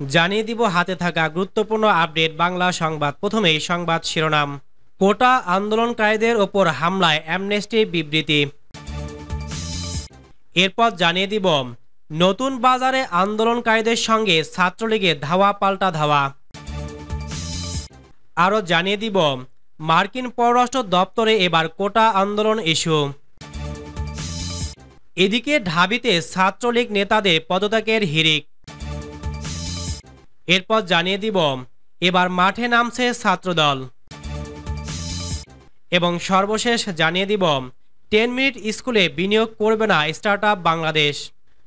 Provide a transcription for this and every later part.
জানিয়ে দিব হাতে থাকা গুরুত্বপূর্ণ আপডেট বাংলা সংবাদ। প্রথমেই সংবাদ শিরোনাম। কোটা আন্দোলনকারীদের ওপর হামলায় অ্যামনেস্টি বিবৃতি। এরপর জানিয়ে দিব নতুন বাজারে আন্দোলনকারীদের সঙ্গে ছাত্রলীগের ধাওয়া পাল্টা ধাওয়া। আরও জানিয়ে দিব মার্কিন পররাষ্ট্র দপ্তরে এবার কোটা আন্দোলন ইস্যু। এদিকে ঢাবিতে ছাত্রলীগ নেতাদের পদত্যাগের হিড়িক। এরপর জানিয়ে দিব এবার মাঠে নামছে ছাত্রদল। এবং সর্বশেষ জানিয়ে দিব 10 মিনিট স্কুলে বিনিয়োগ করবে না স্টার্টআপ বাংলাদেশ।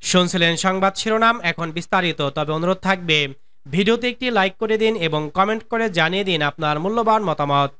শুনছিলেন সংবাদ শিরোনাম, এখন বিস্তারিত। তবে অনুরোধ থাকবে ভিডিওতে একটি লাইক করে দিন এবং কমেন্ট করে জানিয়ে দিন আপনার মূল্যবান মতামত।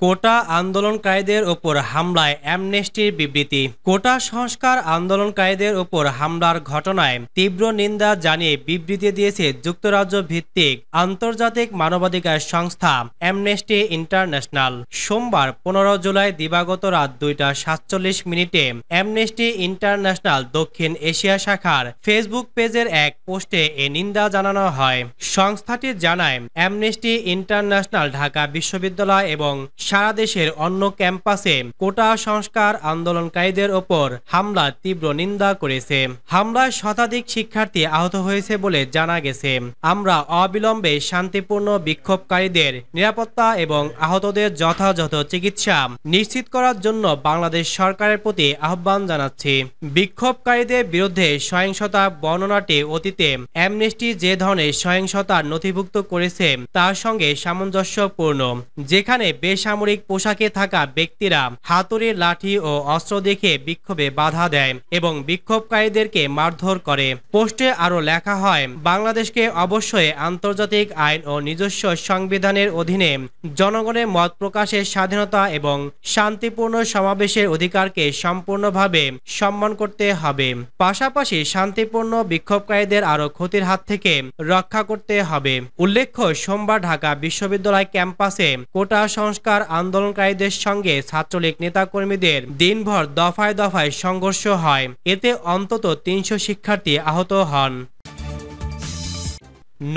কোটা আন্দোলনকারীদের ওপর হামলায় অ্যামনেস্টির বিবৃতি। কোটা সংস্কার আন্দোলনকারীদের ওপর হামলার ঘটনায় তীব্র নিন্দা জানিয়ে বিবৃতি দিয়েছে যুক্তরাজ্য ভিত্তিক আন্তর্জাতিক মানবাধিকার সংস্থা অ্যামনেস্টি ইন্টারন্যাশনাল। সোমবার 15 জুলাই দিবাগত রাত 2:47 অ্যামনেস্টি ইন্টারন্যাশনাল দক্ষিণ এশিয়া শাখার ফেসবুক পেজের এক পোস্টে এ নিন্দা জানানো হয়। সংস্থাটি জানায়, অ্যামনেস্টি ইন্টারন্যাশনাল ঢাকা বিশ্ববিদ্যালয় এবং সারা দেশের অন্য ক্যাম্পাসে কোটা সংস্কার আন্দোলনকারীদের ওপর হামলার তীব্র নিন্দা করেছে। হামলায় শতাধিক শিক্ষার্থী আহত হয়েছে বলে জানা গেছে। আমরা অবিলম্বে শান্তিপূর্ণ বিক্ষোভকারীদের নিরাপত্তা এবং আহতদের যথাযথ চিকিৎসা নিশ্চিত করার জন্য বাংলাদেশ সরকারের প্রতি আহ্বান জানাচ্ছি। বিক্ষোভকারীদের বিরুদ্ধে সহিংসতা বর্ণনাটি অতীতে অ্যামনেস্টি যে ধরনের সহিংসতার নথিভুক্ত করেছে তার সঙ্গে সামঞ্জস্যপূর্ণ, যেখানে বেসামরিক পোশাকে থাকা ব্যক্তিরা হাতুড়ি, লাঠি ও অস্ত্র দেখে বিক্ষোভে বাধা দেয় এবং বিক্ষোভকারীদেরকে মারধর করে। পোস্টে আরও লেখা হয়, বাংলাদেশকে অবশ্যই আন্তর্জাতিক আইন ও নিজস্ব সংবিধানের অধীনে জনগণের মত প্রকাশের স্বাধীনতা এবং শান্তিপূর্ণ সমাবেশের অধিকারকে সম্পূর্ণভাবে সম্মান করতে হবে। পাশাপাশি শান্তিপূর্ণ বিক্ষোভকারীদের আরও ক্ষতির হাত থেকে রক্ষা করতে হবে। উল্লেখ্য, সোমবার ঢাকা বিশ্ববিদ্যালয় ক্যাম্পাসে কোটা সংস্কার আন্দোলনকারীদের সঙ্গে ছাত্রলীগ নেতাকর্মীদের দিনভর দফায় দফায় সংঘর্ষ হয়। এতে অন্তত 300 শিক্ষার্থী আহত হন।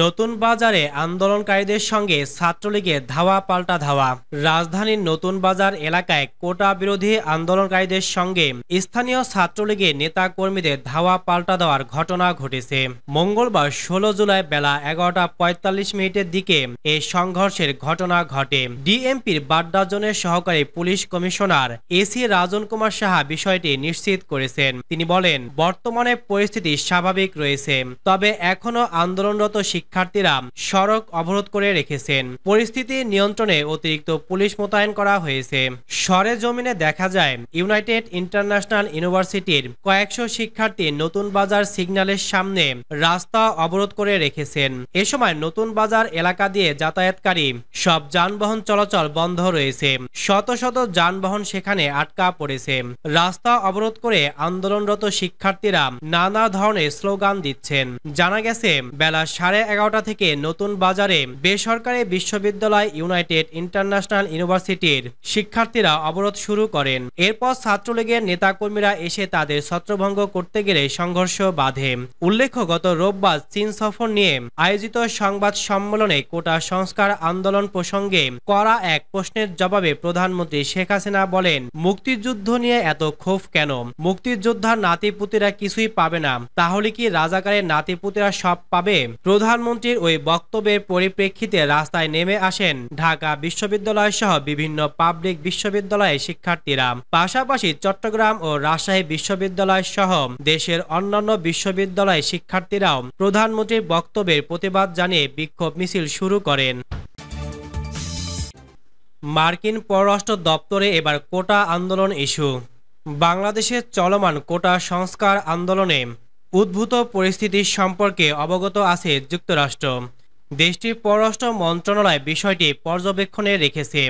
নতুন বাজারে আন্দোলনকারীদের সঙ্গে ছাত্রলীগের ধাওয়া পাল্টা ধাওয়া। রাজধানীর নতুন বাজার এলাকায় কোটা বিরোধী আন্দোলনকারীদের সঙ্গে স্থানীয় ছাত্রলীগের নেতা কর্মীদের ধাওয়া পাল্টা দেওয়ার ঘটনা ঘটেছে। মঙ্গলবার 16 জুলাই বেলা 11:45 দিকে এই সংঘর্ষের ঘটনা ঘটে। ডিএমপির বাড্ডা জোনের সহকারী পুলিশ কমিশনার এসি রাজন কুমার সাহা বিষয়টি নিশ্চিত করেছেন। তিনি বলেন, বর্তমানে পরিস্থিতি স্বাভাবিক রয়েছে, তবে এখনো আন্দোলনরত শিক্ষার্থীরা সড়ক অবরোধ করে রেখেছেন। পরিস্থিতি নিয়ন্ত্রণে অতিরিক্ত পুলিশ মোতায়েন করা হয়েছে। সরেজমিনে দেখা যায়, ইউনাইটেড ইন্টারন্যাশনাল ইউনিভার্সিটির কয়েকশো শিক্ষার্থী নতুন বাজার সিগন্যালের সামনে রাস্তা অবরোধ করে রেখেছেন। এ সময় নতুন বাজার এলাকা দিয়ে যাতায়াতকারী সব যানবাহন চলাচল বন্ধ রয়েছে। শত শত যানবাহন সেখানে আটকা পড়েছে। রাস্তা অবরোধ করে আন্দোলনরত শিক্ষার্থীরা নানা ধরনের স্লোগান দিচ্ছেন। জানা গেছে, বেলা 11:30 থেকে নতুন বাজারে বেসরকারি বিশ্ববিদ্যালয় ইউনাইটেড ইন্টারন্যাশনাল ইউনিভার্সিটির শিক্ষার্থীরা অবরোধ শুরু করেন। এরপর ছাত্রলীগের নেতাকর্মীরা এসে তাদের ছত্রভঙ্গ করতে গেলে সংঘর্ষ বাধে। উল্লেখ্য, গত রোববার চীন সফর নিয়ে আয়োজিত সংবাদ সম্মেলনে কোটা সংস্কার আন্দোলন প্রসঙ্গে করা এক প্রশ্নের জবাবে প্রধানমন্ত্রী শেখ হাসিনা বলেন, মুক্তিযুদ্ধ নিয়ে এত ক্ষোভ কেন? মুক্তিযোদ্ধার নাতিপুতিরা কিছুই পাবে না, তাহলে কি রাজাকারের নাতিপুতিরা সব পাবে? প্রধানমন্ত্রীর ওই বক্তব্যের পরিপ্রেক্ষিতে রাস্তায় নেমে আসেন ঢাকা বিশ্ববিদ্যালয় সহ বিভিন্ন পাবলিক বিশ্ববিদ্যালয়ের শিক্ষার্থীরা। পাশাপাশি চট্টগ্রাম ও রাজশাহী বিশ্ববিদ্যালয় সহ দেশের অন্যান্য বিশ্ববিদ্যালয়ের শিক্ষার্থীরাও প্রধানমন্ত্রীর বক্তব্যের প্রতিবাদ জানিয়ে বিক্ষোভ মিছিল শুরু করেন। মার্কিন পররাষ্ট্র দপ্তরে এবার কোটা আন্দোলন ইস্যু। বাংলাদেশের চলমান কোটা সংস্কার আন্দোলনে উদ্ভূত পরিস্থিতির সম্পর্কে অবগত আছে যুক্তরাষ্ট্র। দেশটির পররাষ্ট্র মন্ত্রণালয় বিষয়টি পর্যবেক্ষণে রেখেছে,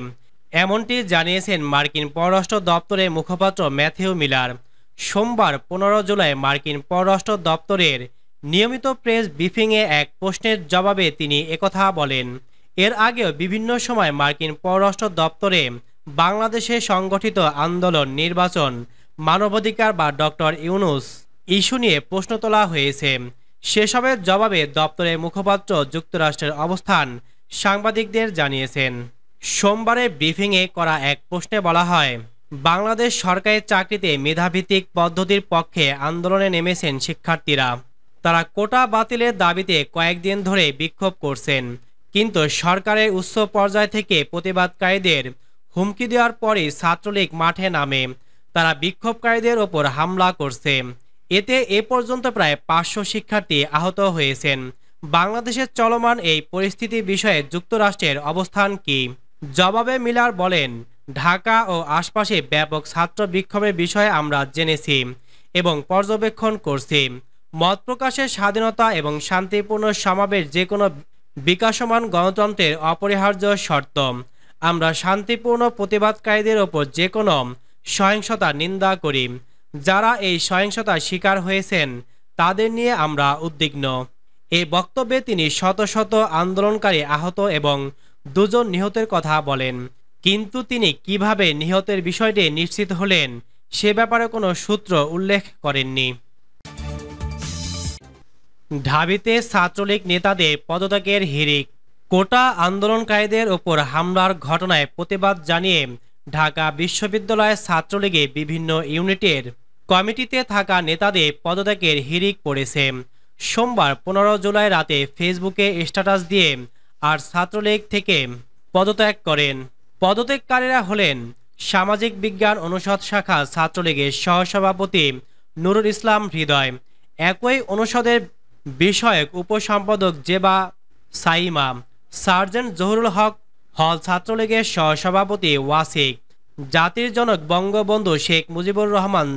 এমনটি জানিয়েছেন মার্কিন পররাষ্ট্র দপ্তরের মুখপাত্র ম্যাথিউ মিলার। সোমবার 15 জুলাই মার্কিন পররাষ্ট্র দপ্তরের নিয়মিত প্রেস ব্রিফিংয়ে এক প্রশ্নের জবাবে তিনি একথা বলেন। এর আগেও বিভিন্ন সময় মার্কিন পররাষ্ট্র দপ্তরে বাংলাদেশে সংগঠিত আন্দোলন, নির্বাচন, মানবাধিকার বা ডক্টর ইউনূস ইস্যু নিয়ে প্রশ্ন তোলা হয়েছে। সেসবের জবাবে দপ্তরের মুখপাত্র যুক্তরাষ্ট্রের অবস্থান সাংবাদিকদের জানিয়েছেন। সোমবারে ব্রিফিংয়ে করা এক প্রশ্নে বলা হয়, বাংলাদেশ সরকারি চাকরিতে মেধাভিত্তিক পদ্ধতির পক্ষে আন্দোলনে নেমেছেন শিক্ষার্থীরা। তারা কোটা বাতিলের দাবিতে কয়েকদিন ধরে বিক্ষোভ করছেন, কিন্তু সরকারের উচ্চ পর্যায় থেকে প্রতিবাদকারীদের হুমকি দেওয়ার পরই ছাত্রলীগ মাঠে নামে। তারা বিক্ষোভকারীদের ওপর হামলা করছে। এতে এ পর্যন্ত প্রায় 500 শিক্ষার্থী আহত হয়েছেন। বাংলাদেশের চলমান এই পরিস্থিতি বিষয়ে যুক্তরাষ্ট্রের অবস্থান কি? জবাবে মিলার বলেন, ঢাকা ও আশপাশে ব্যাপক ছাত্র বিক্ষোভের বিষয়ে আমরা জেনেছি এবং পর্যবেক্ষণ করছি। মত প্রকাশের স্বাধীনতা এবং শান্তিপূর্ণ সমাবেশ যে কোনো বিকাশমান গণতন্ত্রের অপরিহার্য শর্ত। আমরা শান্তিপূর্ণ প্রতিবাদকারীদের ওপর যে কোনো সহিংসতা নিন্দা করি। যারা এই সহিংসতার শিকার হয়েছেন তাদের নিয়ে আমরা উদ্বিগ্ন। এই বক্তব্যে তিনি শত শত আন্দোলনকারী আহত এবং 2 জন নিহতের কথা বলেন, কিন্তু তিনি কিভাবে নিহতের বিষয়টি নিশ্চিত হলেন সে ব্যাপারে কোনো সূত্র উল্লেখ করেননি। ঢাবিতে ছাত্রলীগ নেতাদের পদত্যাগের হিড়িক। কোটা আন্দোলনকারীদের ওপর হামলার ঘটনায় প্রতিবাদ জানিয়ে ঢাকা বিশ্ববিদ্যালয়ের ছাত্রলীগে বিভিন্ন ইউনিটের কমিটিতে থাকা নেতাদের পদত্যাগের হিড়িক পড়েছে। সোমবার 15 জুলাই রাতে ফেসবুকে স্ট্যাটাস দিয়ে আর ছাত্রলীগ থেকে পদত্যাগ করেন। পদত্যাগকারীরা হলেন সামাজিক বিজ্ঞান অনুষদ শাখা ছাত্রলীগের সহসভাপতি নুরুল ইসলাম হৃদয়, একই অনুষদের বিষয়ক উপসম্পাদক জেবা সাইমা, সার্জেন্ট জহুরুল হক হল ছাত্রলীগের সহসভাপতি ওয়াসিক, জাতির জনক বঙ্গবন্ধু শেখ মুজিবুর রহমান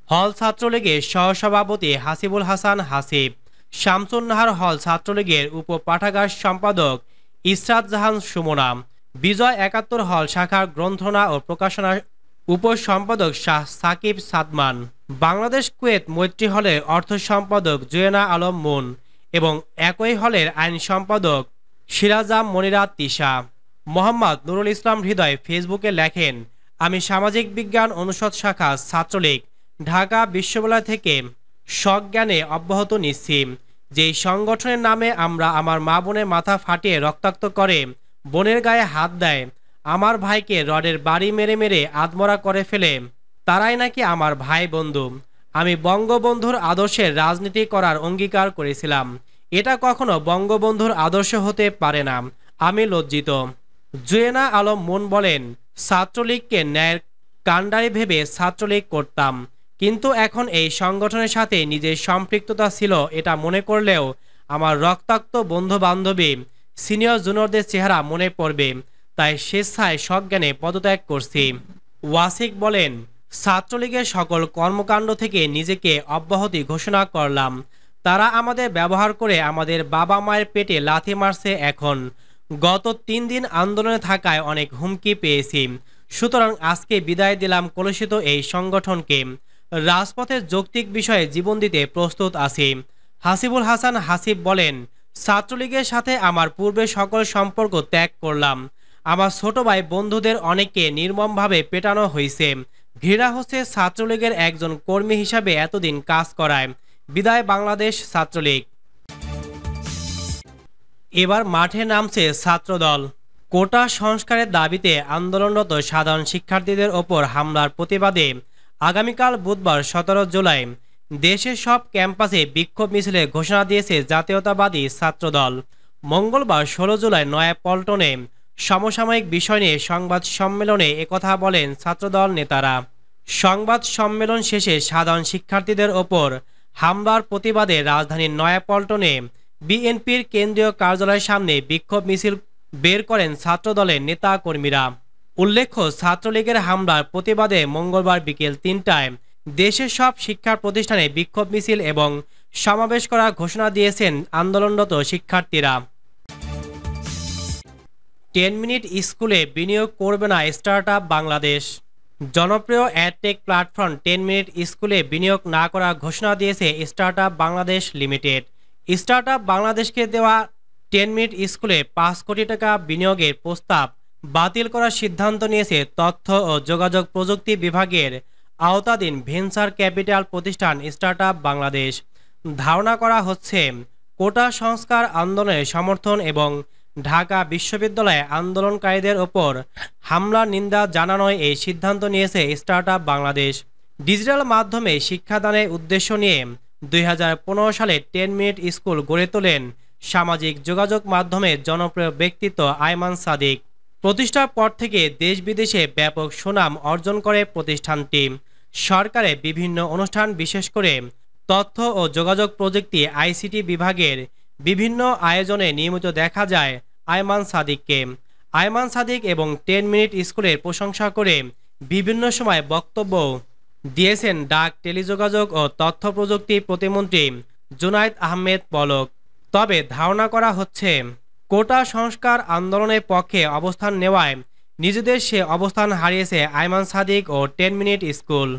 হল ছাত্রলীগের সহসভাপতি হাসিবুল হাসান হাসিব, শামসুন নাহার হল ছাত্রলীগের উপপাঠাগার সম্পাদক ইসরাত জাহান সুমনা, বিজয় 71 হল শাখার গ্রন্থনা ও প্রকাশনা উপসম্পাদক শাহ সাকিব সাদমান, বাংলাদেশ কুয়েত মৈত্রী হলের অর্থ সম্পাদক জুয়েনা আলম মুন এবং একই হলের আইন সম্পাদক সিরাজাম মনিরাত তিশা। মোহাম্মদ নুরুল ইসলাম হৃদয় ফেসবুকে লেখেন, আমি সামাজিক বিজ্ঞান অনুষদ শাখা ছাত্রলীগ ঢাকা বিশ্ববিদ্যালয় থেকে সজ্ঞানে অব্যাহত নিচ্ছি। যেই সংগঠনের নামে আমরা আমার মা বোনের মাথা ফাটিয়ে রক্তাক্ত করে বোনের গায়ে হাত দেয়, আমার ভাইকে রডের বাড়ি মেরে মেরে আধমরা করে ফেলে, তারাই নাকি আমার ভাই বন্ধু। আমি বঙ্গবন্ধুর আদর্শের রাজনীতি করার অঙ্গীকার করেছিলাম। এটা কখনো বঙ্গবন্ধুর আদর্শ হতে পারে না। আমি লজ্জিত। জুয়েনা আলম মুন বলেন, ছাত্রলীগকে ন্যায়ের কাণ্ডারি ভেবে ছাত্রলীগ করতাম, কিন্তু এখন এই সংগঠনের সাথে নিজের সম্পৃক্ততা ছিল এটা মনে করলেও আমার রক্তাক্ত বন্ধু বান্ধবী সিনিয়র জুনিয়রদের চেহারা মনে পড়বে, তাই স্বেচ্ছায় সজ্ঞানে পদত্যাগ করছি। ওয়াসিক বলেন, ছাত্রলীগের সকল কর্মকাণ্ড থেকে নিজেকে অব্যাহতি ঘোষণা করলাম। তারা আমাদের ব্যবহার করে আমাদের বাবা মায়ের পেটে লাথি মারছে। এখন গত 3 দিন আন্দোলনে থাকায় অনেক হুমকি পেয়েছি। সুতরাং আজকে বিদায় দিলাম কলুষিত এই সংগঠনকে। রাজপথের যৌক্তিক বিষয়ে জীবন দিতে প্রস্তুত আছি। হাসিবুল হাসান হাসিব বলেন, ছাত্রলীগের সাথে আমার পূর্বে সকল সম্পর্ক ত্যাগ করলাম। আমার ছোট ভাই বন্ধুদের অনেককে নির্মমভাবে পেটানো হয়েছে। ঘৃণা হচ্ছে ছাত্রলীগের একজন কর্মী হিসাবে এতদিন কাজ করায়। বিদায় বাংলাদেশ ছাত্রলীগ। এবার মাঠে নামছে ছাত্রদল। কোটা সংস্কারের দাবিতে আন্দোলনরত সাধারণ শিক্ষার্থীদের ওপর হামলার প্রতিবাদে আগামীকাল বুধবার 17 জুলাই দেশের সব ক্যাম্পাসে বিক্ষোভ মিছিলের ঘোষণা দিয়েছে জাতীয়তাবাদী ছাত্রদল। মঙ্গলবার 16 জুলাই নয়াপল্টনে সমসাময়িক বিষয় নিয়ে সংবাদ সম্মেলনে একথা বলেন ছাত্রদল নেতারা। সংবাদ সম্মেলন শেষে সাধারণ শিক্ষার্থীদের ওপর হামলার প্রতিবাদে রাজধানীর নয়াপল্টনে বিএনপির কেন্দ্রীয় কার্যালয়ের সামনে বিক্ষোভ মিছিল বের করেন ছাত্রদলের নেতা কর্মীরা। উল্লেখ্য, ছাত্রলীগের হামলার প্রতিবাদে মঙ্গলবার বিকেল 3টায় দেশের সব শিক্ষা প্রতিষ্ঠানে বিক্ষোভ মিছিল এবং সমাবেশ করার ঘোষণা দিয়েছেন আন্দোলনরত শিক্ষার্থীরা। 10 মিনিট স্কুলে বিনিয়োগ করবে না স্টার্টআপ বাংলাদেশ। জনপ্রিয় অ্যাডটেক প্ল্যাটফর্ম 10 মিনিট স্কুলে বিনিয়োগ না করার ঘোষণা দিয়েছে স্টার্টআপ বাংলাদেশ লিমিটেড। স্টার্টআপ বাংলাদেশকে দেওয়া 10 মিনিট স্কুলে 5 কোটি টাকা বিনিয়োগের প্রস্তাব বাতিল করার সিদ্ধান্ত নিয়েছে তথ্য ও যোগাযোগ প্রযুক্তি বিভাগের আওতাধীন ভেঞ্চার ক্যাপিটাল প্রতিষ্ঠান স্টার্টআপ বাংলাদেশ। ধারণা করা হচ্ছে কোটা সংস্কার আন্দোলনের সমর্থন এবং ঢাকা বিশ্ববিদ্যালয়ে আন্দোলনকারীদের ওপর হামলার নিন্দা জানানোয় এই সিদ্ধান্ত নিয়েছে স্টার্টআপ বাংলাদেশ। ডিজিটাল মাধ্যমে শিক্ষাদানের উদ্দেশ্য নিয়ে 2015 সালে 10 মিনিট স্কুল গড়ে তোলেন সামাজিক যোগাযোগ মাধ্যমে জনপ্রিয় ব্যক্তিত্ব আয়মান সাদিক। প্রতিষ্ঠার পর থেকে দেশ বিদেশে ব্যাপক সুনাম অর্জন করে প্রতিষ্ঠানটি। সরকারের বিভিন্ন অনুষ্ঠান, বিশেষ করে তথ্য ও যোগাযোগ প্রযুক্তি আইসিটি বিভাগের বিভিন্ন আয়োজনে নিয়মিত দেখা যায় আয়মান সাদিককে। আয়মান সাদিক এবং 10 মিনিট স্কুলের প্রশংসা করে বিভিন্ন সময় বক্তব্য দিয়েছেন ডাক, টেলিযোগাযোগ ও তথ্য প্রযুক্তি প্রতিমন্ত্রী জুনায়েদ আহমেদ পলক। তবে ধারণা করা হচ্ছে কোটা সংস্কার আন্দোলনের পক্ষে অবস্থান নেওয়ায় নিজেদের সে অবস্থান হারিয়েছে আয়মান সাদিক ও 10 মিনিট স্কুল।